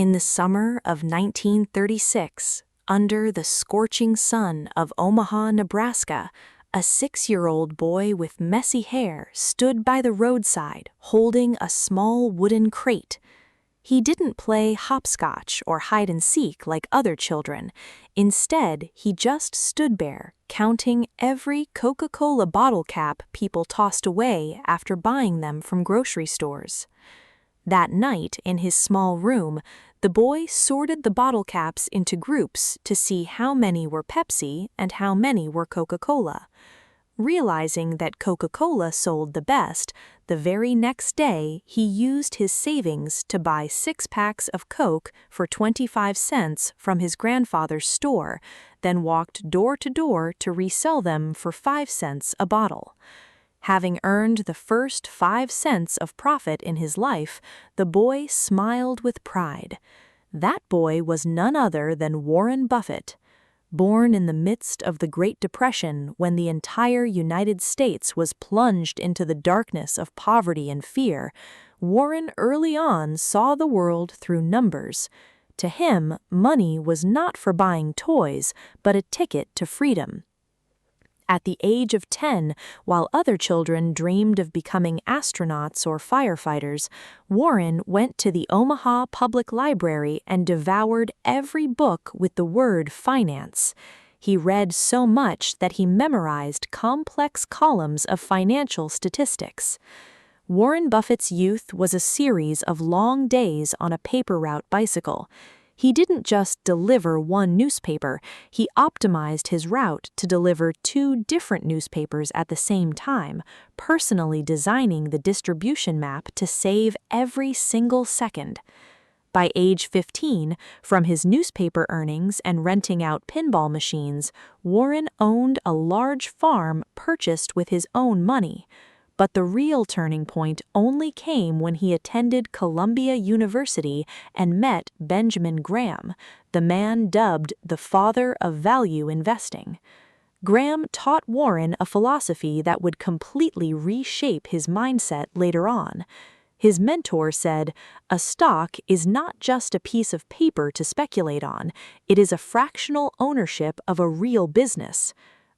In the summer of 1936, under the scorching sun of Omaha, Nebraska, a 6-year-old boy with messy hair stood by the roadside holding a small wooden crate. He didn't play hopscotch or hide-and-seek like other children. Instead, he just stood there, counting every Coca-Cola bottle cap people tossed away after buying them from grocery stores. That night, in his small room, the boy sorted the bottle caps into groups to see how many were Pepsi and how many were Coca-Cola. Realizing that Coca-Cola sold the best, the very next day he used his savings to buy 6 packs of Coke for 25 cents from his grandfather's store, then walked door to door to resell them for 5 cents a bottle. Having earned the first 5 cents of profit in his life, the boy smiled with pride. That boy was none other than Warren Buffett. Born in the midst of the Great Depression, when the entire United States was plunged into the darkness of poverty and fear, Warren early on saw the world through numbers. To him, money was not for buying toys, but a ticket to freedom. At the age of 10, while other children dreamed of becoming astronauts or firefighters, Warren went to the Omaha Public Library and devoured every book with the word finance. He read so much that he memorized complex columns of financial statistics. Warren Buffett's youth was a series of long days on a paper route bicycle. He didn't just deliver one newspaper, he optimized his route to deliver 2 different newspapers at the same time, personally designing the distribution map to save every single second. By age 15, from his newspaper earnings and renting out pinball machines, Warren owned a large farm purchased with his own money. But the real turning point only came when he attended Columbia University and met Benjamin Graham, the man dubbed the father of value investing. Graham taught Warren a philosophy that would completely reshape his mindset later on. His mentor said, "A stock is not just a piece of paper to speculate on, it is a fractional ownership of a real business."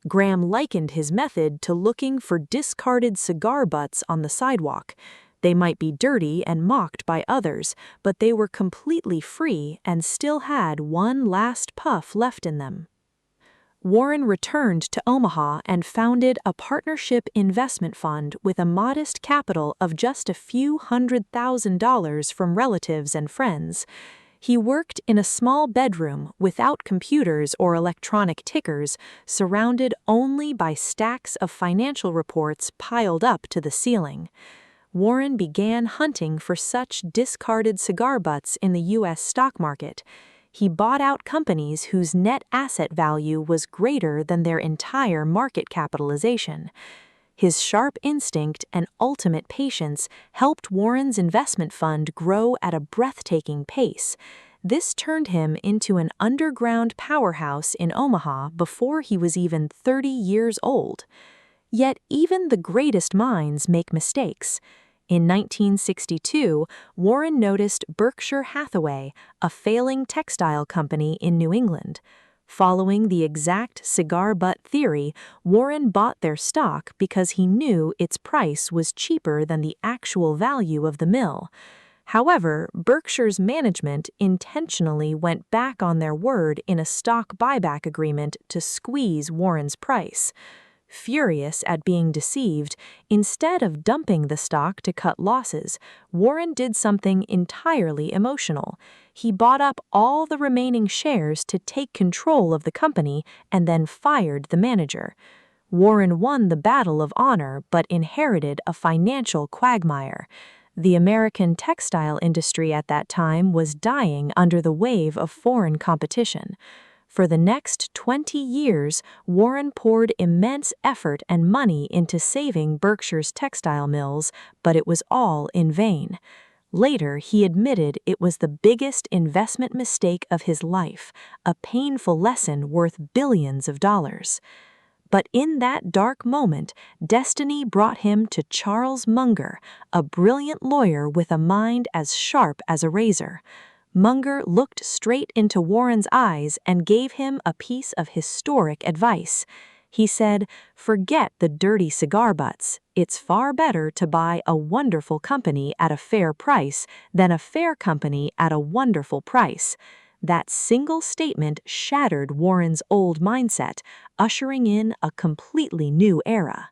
Graham likened his method to looking for discarded cigar butts on the sidewalk. They might be dirty and mocked by others, but they were completely free and still had one last puff left in them. Warren returned to Omaha and founded a partnership investment fund with a modest capital of just a few $100,000 from relatives and friends. He worked in a small bedroom without computers or electronic tickers, surrounded only by stacks of financial reports piled up to the ceiling. Warren began hunting for such discarded cigar butts in the U.S. stock market. He bought out companies whose net asset value was greater than their entire market capitalization. His sharp instinct and ultimate patience helped Warren's investment fund grow at a breathtaking pace. This turned him into an underground powerhouse in Omaha before he was even 30 years old. Yet even the greatest minds make mistakes. In 1962, Warren noticed Berkshire Hathaway, a failing textile company in New England. Following the exact cigar butt theory, Warren bought their stock because he knew its price was cheaper than the actual value of the mill. However, Berkshire's management intentionally went back on their word in a stock buyback agreement to squeeze Warren's price. Furious at being deceived, instead of dumping the stock to cut losses, Warren did something entirely emotional. He bought up all the remaining shares to take control of the company and then fired the manager. Warren won the battle of honor but inherited a financial quagmire. The American textile industry at that time was dying under the wave of foreign competition. For the next 20 years, Warren poured immense effort and money into saving Berkshire's textile mills, but it was all in vain. Later, he admitted it was the biggest investment mistake of his life, a painful lesson worth billions of dollars. But in that dark moment, destiny brought him to Charles Munger, a brilliant lawyer with a mind as sharp as a razor. Munger looked straight into Warren's eyes and gave him a piece of historic advice. He said, "Forget the dirty cigar butts. It's far better to buy a wonderful company at a fair price than a fair company at a wonderful price." That single statement shattered Warren's old mindset, ushering in a completely new era.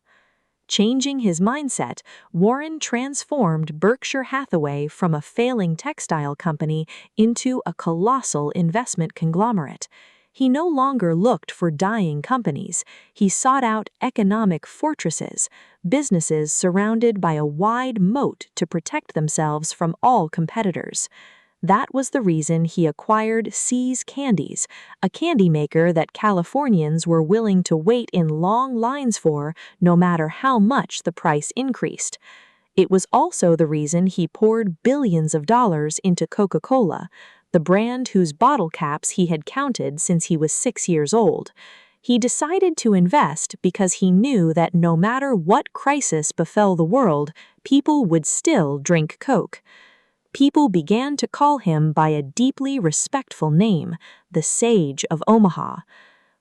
Changing his mindset, Warren transformed Berkshire Hathaway from a failing textile company into a colossal investment conglomerate. He no longer looked for dying companies. He sought out economic fortresses, businesses surrounded by a wide moat to protect themselves from all competitors. That was the reason he acquired See's Candies, a candy maker that Californians were willing to wait in long lines for, no matter how much the price increased. It was also the reason he poured billions of dollars into Coca-Cola, the brand whose bottle caps he had counted since he was 6 years old. He decided to invest because he knew that no matter what crisis befell the world, people would still drink Coke. People began to call him by a deeply respectful name, the Sage of Omaha.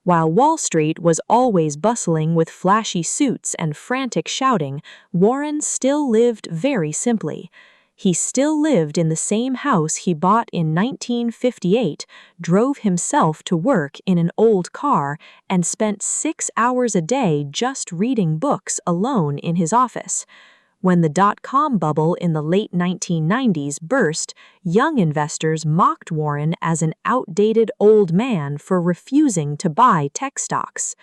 While Wall Street was always bustling with flashy suits and frantic shouting, Warren still lived very simply. He still lived in the same house he bought in 1958, drove himself to work in an old car, and spent 6 hours a day just reading books alone in his office. When the dot-com bubble in the late 1990s burst, young investors mocked Warren as an outdated old man for refusing to buy tech stocks.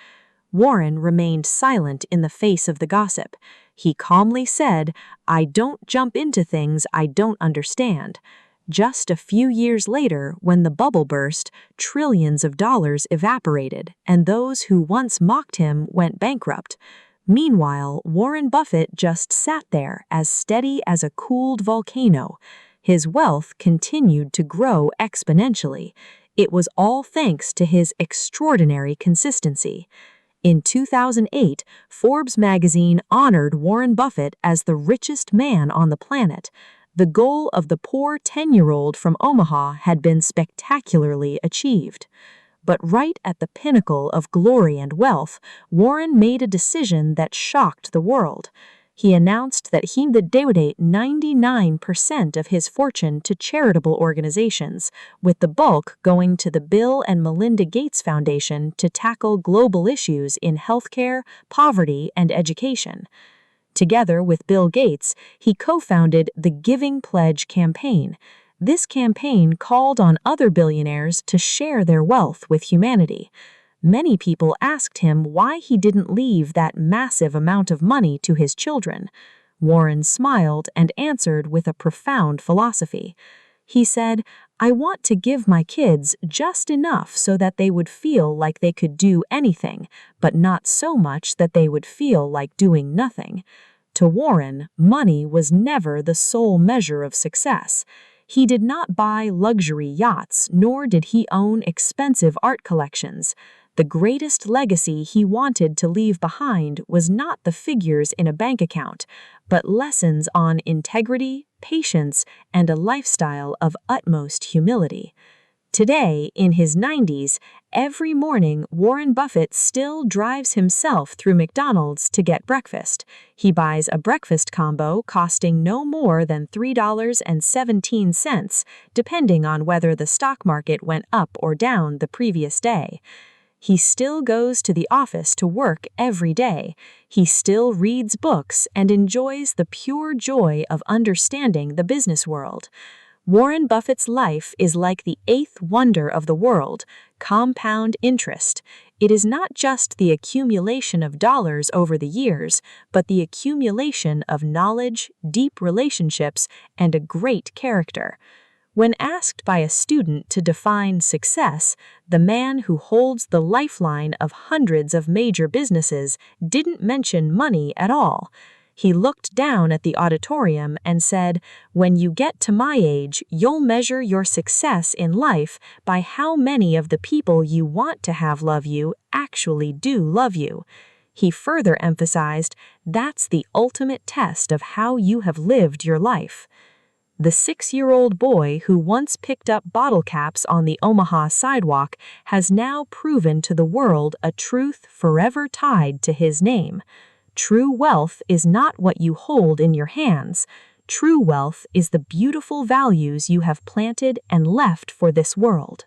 Warren remained silent in the face of the gossip. He calmly said, "I don't jump into things I don't understand." Just a few years later, when the bubble burst, trillions of dollars evaporated, and those who once mocked him went bankrupt. Meanwhile, Warren Buffett just sat there as steady as a cooled volcano. His wealth continued to grow exponentially. It was all thanks to his extraordinary consistency. In 2008, Forbes magazine honored Warren Buffett as the richest man on the planet. The goal of the poor 10-year-old from Omaha had been spectacularly achieved. But right at the pinnacle of glory and wealth, Warren made a decision that shocked the world. He announced that he would donate 99% of his fortune to charitable organizations, with the bulk going to the Bill and Melinda Gates Foundation to tackle global issues in healthcare, poverty, and education. Together with Bill Gates, he co-founded the Giving Pledge campaign. This campaign called on other billionaires to share their wealth with humanity. Many people asked him why he didn't leave that massive amount of money to his children. Warren smiled and answered with a profound philosophy. He said, "I want to give my kids just enough so that they would feel like they could do anything, but not so much that they would feel like doing nothing." To Warren, money was never the sole measure of success. He did not buy luxury yachts, nor did he own expensive art collections. The greatest legacy he wanted to leave behind was not the figures in a bank account, but lessons on integrity, patience, and a lifestyle of utmost humility. Today, in his 90s, every morning Warren Buffett still drives himself through McDonald's to get breakfast. He buys a breakfast combo costing no more than $3.17, depending on whether the stock market went up or down the previous day. He still goes to the office to work every day. He still reads books and enjoys the pure joy of understanding the business world. Warren Buffett's life is like the eighth wonder of the world, compound interest. It is not just the accumulation of dollars over the years, but the accumulation of knowledge, deep relationships, and a great character. When asked by a student to define success, the man who holds the lifeline of hundreds of major businesses didn't mention money at all. He looked down at the auditorium and said, "When you get to my age, you'll measure your success in life by how many of the people you want to have love you actually do love you." He further emphasized, "That's the ultimate test of how you have lived your life." The 6-year-old boy who once picked up bottle caps on the Omaha sidewalk has now proven to the world a truth forever tied to his name. True wealth is not what you hold in your hands. True wealth is the beautiful values you have planted and left for this world.